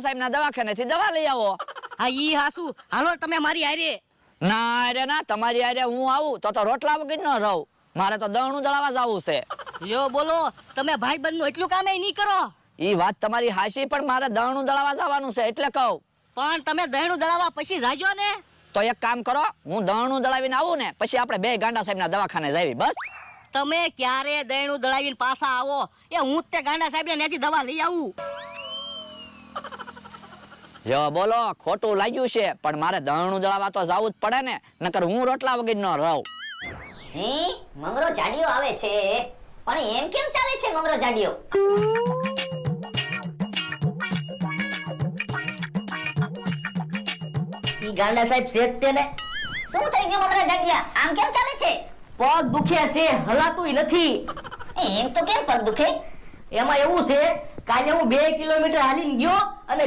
સાહેબ ના દવાખાનેથી દવા લઈ આવો. હા ઈ હાસુ, હાલો તમે મારી હારે. ના અરે ના, તમારી હારે હું આવું તો રોટલા વગર ન રહું. મારે તો દળનું દળાવા જવું છે. લ્યો બોલો, તમે ભાઈ બંધનું એટલું કામ નહીં કરો. ઈ વાત તમારી હાચી, પણ મારે દળનું દળાવા જવાનું છે એટલે કહું. પણ તમે દહીણું દળાવા પછી જાજો ને. તો એક કામ કરો, હું દળનું દળાવીને આવું ને પછી આપણે બે ગાંડા સાહેબ ના દવાખાને જાવી. બસ તમે ક્યારે દહીણું દળાવીને પાછા આવો એ હું જ તે ગાંડા સાહેબ ને ત્યાંથી દવા લઈ આવું. જો બોલો, ખોટું લાગ્યું છે પણ મારે દળનું દળાવા તો જવું જ પડે ને, નકર હું રોટલા વગર ન રહું. હે મમરો જાડિયો આવે છે, પણ એમ કેમ ચાલે છે મમરો જાડિયો? ઈ ગાંડા સાહેબ શેક તે ને. શું થઈ ગયું મમરા જાડિયા? આમ કેમ ચાલે છે? પગ દુખે છે, હલાતુંય નથી. એમ તો કેમ પગ દુખે? એમાં એવું છે, કાલે હું 2 કિલોમીટર હાલીને ગયો